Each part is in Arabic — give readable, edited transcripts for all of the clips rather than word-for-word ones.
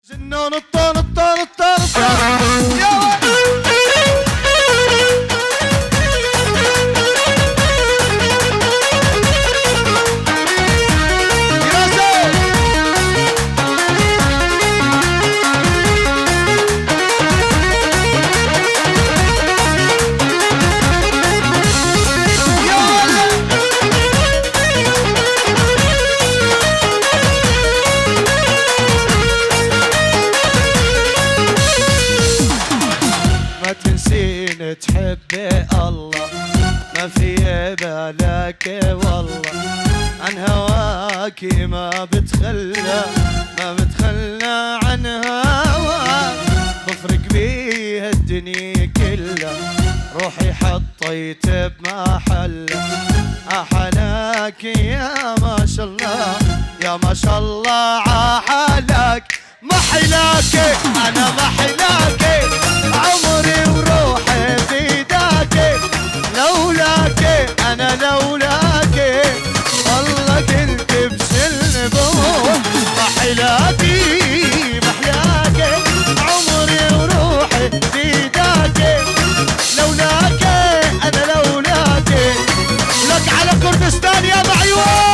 زنون الطون الطون الطون الطون يا تحبي الله ما في بالك والله عن هواكي ما بتخلى عن هواك بفرق بيه الدنيا كلها روحي حطيت بمحلة أحلاك يا ما شاء الله يا ما شاء الله عحلاك محلاك أنا محلاك عمري وروحي فداك لولاك أنا لولاك والله كنت بسلم بروح محلاكي محلاك عمري وروحي فداك لولاك أنا لولاك لك على كردستان يا معيوان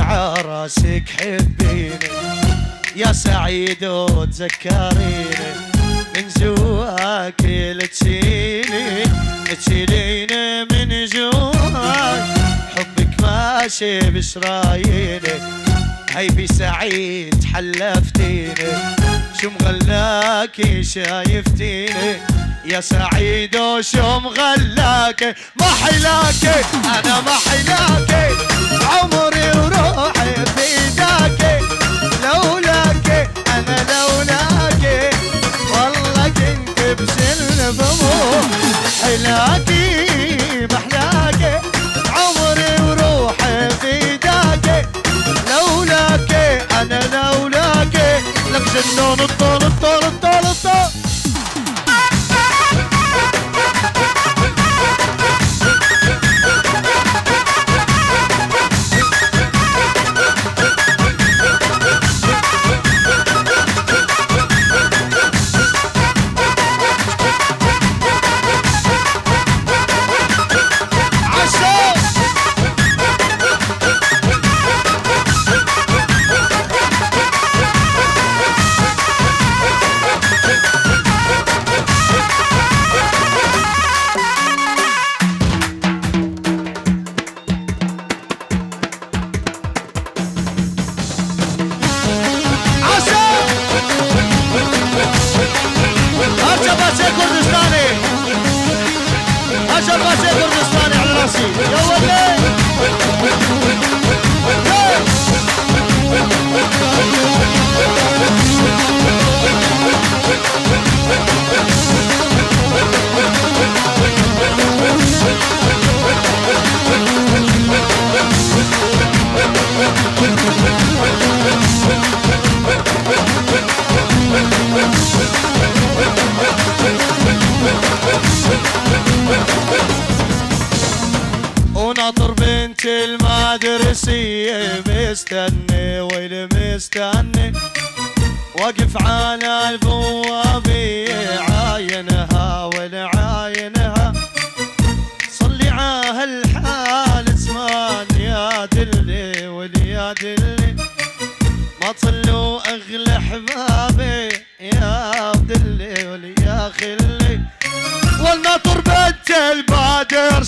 عراسك حبيني يا سعيد وتذكريني من جواك تشيليني من جواك حبك ماشي بشراييني هيبي سعيد حلفتيني شو مغلاكي شايفتيني يا سعيد وشو مغلاكي محلاكي انا محلاكي عمري وروحي فداك لولاك انا لولاك والله كنت بسلم بروح حلاكي محلاكي عمري وروحي فداك لولاك انا لولاك لك جنون الطول الطول الطول الطول وناطر بنت المدرسية مستني ويلي مستني واقف على البوابية عاينها والعاينها صلي عاها الحال زمان يا دلي واليا دلي ما طلوا اغلى احبابي يا بدلي يا خلي والناطر بنت البادر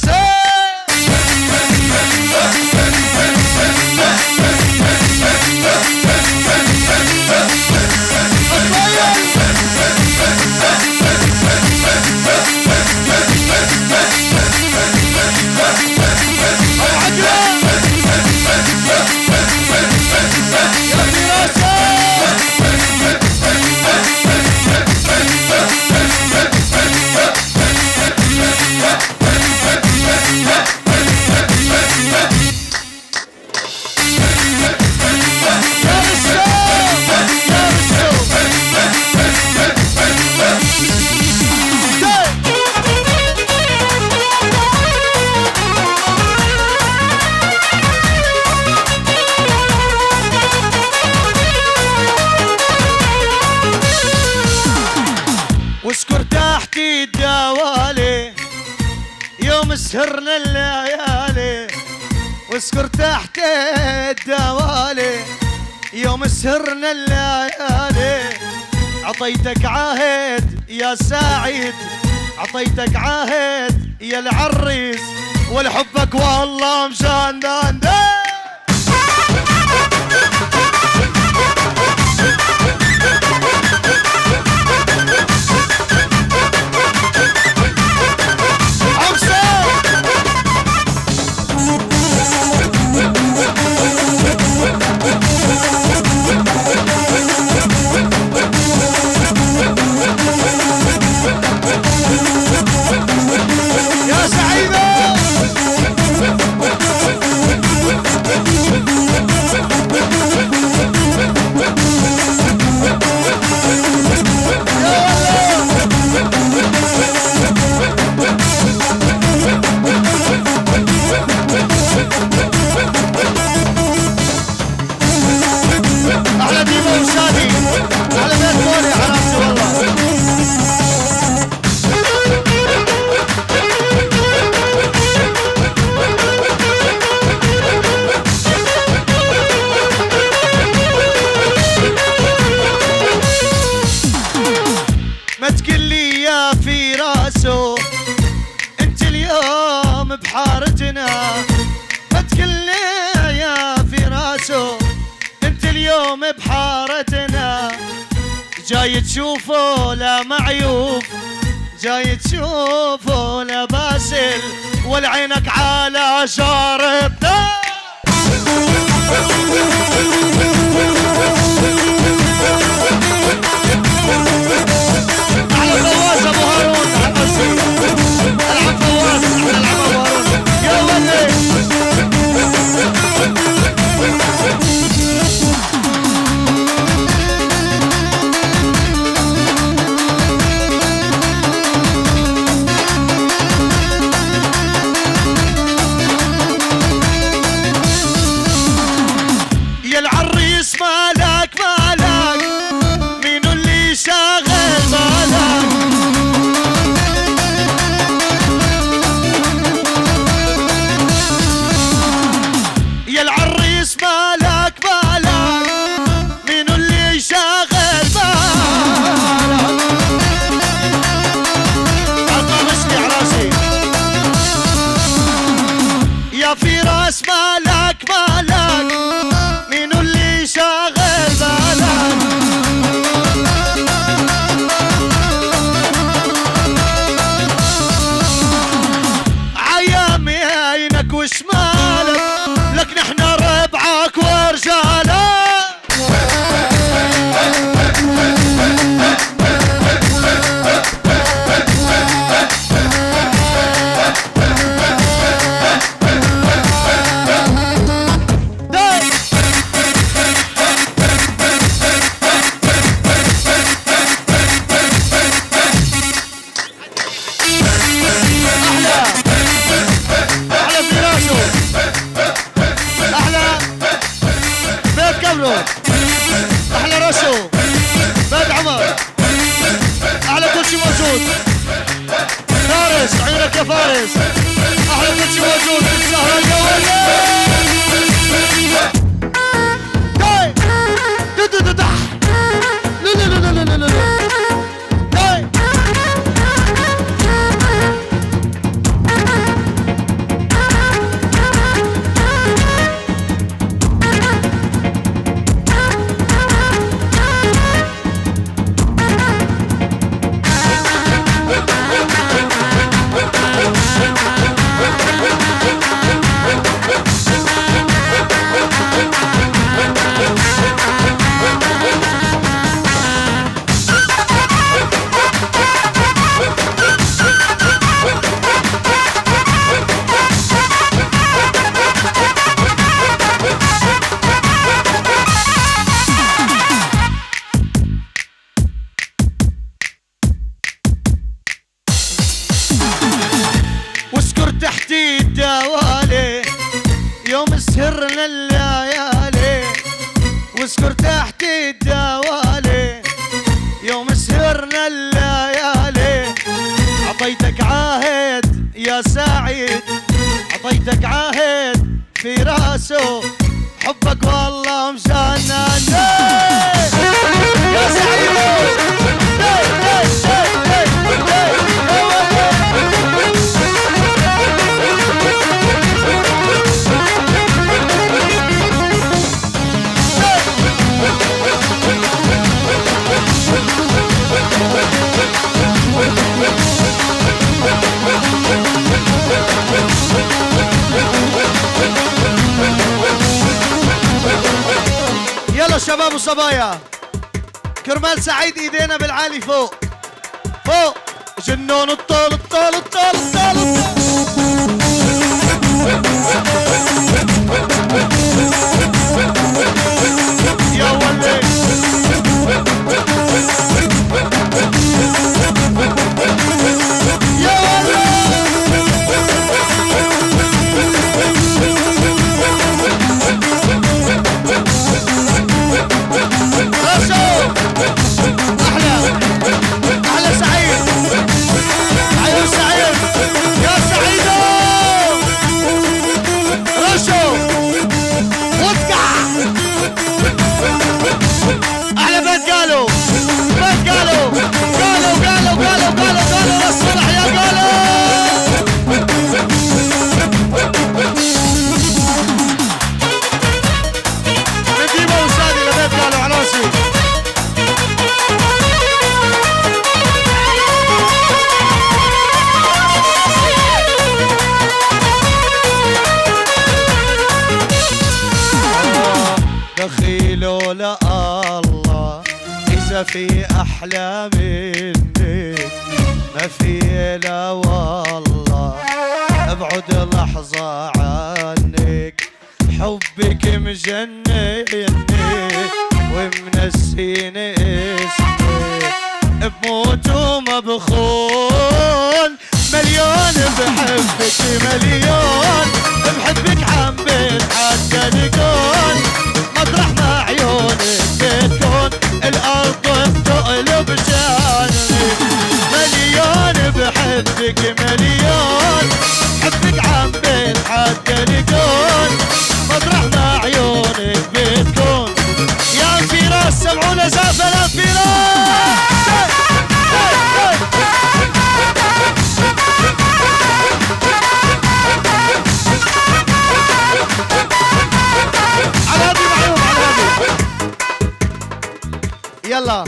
واسكر تحت الدوالي يوم سهرنا الليالي واسكر تحت الدوالي يوم سهرنا الليالي عطيتك عهد يا سعيد عطيتك عهد يا العريس ولحبك والله مجنن انت اليوم بحارتنا ما تكلنا يا فراسو انت اليوم بحارتنا جاي تشوفه لا معيوب جاي تشوفه لا باسل والعينك على جارتنا على فواز ابو هارون العب فواز العب ابو هارون يا ولي يا العريس مالك مالك مين اللي شاغل بالك يا العريس مالك مالك مين اللي شاغل بالك عطامش لي عراسي يا فراس مالك مالك مين اللي شاغل بالك عيامي عينك وشمالك لك نحن ربعك ورجالك احلى رشو باد عمر احلى كل شي موجود فارس عيونك يا فارس احلى كل شي موجود في السهرة يا ولد سهرنا الليالي واسكر تحت الدوالي، يوم سهرنا الليالي عطيتك عهد يا سعيد، عطيتك عهد في راسه حبك والله مجنن يا سعيد. يلا شباب وصبايا كرمال سعيد ايدينا بالعالي فوق فوق، جنون الطول الطول الطول الطول يا ولي يا ولي احلى احلى سعيد، عيون سعيد يا سعيدو رشو وطقع احلى بيت قالوا بيت قالوا قالوا قالوا قالوا قالوا قالوا للصلح يا قالوا نديمه وسادي لبيت قالوا على راسي. دخيلوا لا الله إذا في أحلى منك ما في لا والله، ابعد لحظة عنك حبك مجنني ومنسيني اسمك، بموت وما بخون مليون بحبك مليون بحبك عم بتحدى كون مطرح ما عيونك بتكون الارض بتقلب شاني، مليون بحبك مليون حبك عم بتحدى كون مطرح ما عيونك بتكون. يا فراس سمعونا زافة يا فراس يلا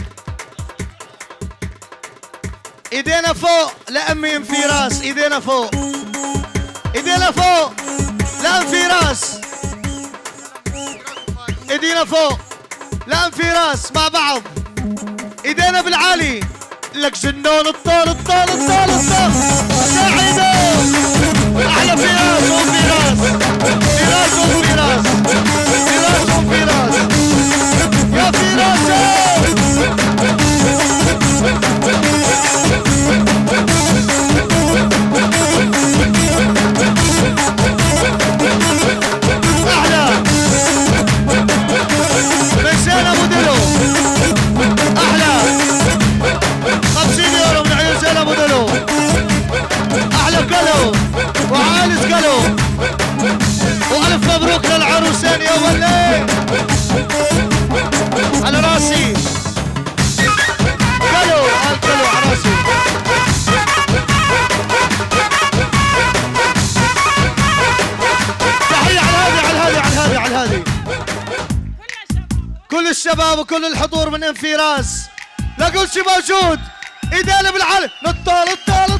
ايدينا فوق لأمي انفراس، ايدينا فوق ايدينا فوق لانفراس، ايدينا فوق لانفراس مع بعض ايدينا بالعالي لك جنون الطول الطول الطول الطول سعيدو احلى فراس وانفراس فراس وانفراس فراس وانفراس يا فراس احلى مشينا موديلو احلى 50 يورو من عيون زينة موديلو احلى كلو وعالي كلو والف مبروك للعروسين يا ولي على راسي كلو الكلو على راسي. تحية على الهادي على الهادي على الهادي على الهادي كل الشباب وكل الحضور من انفراس لا كل شي موجود ايدينا بالعالي نطال الطال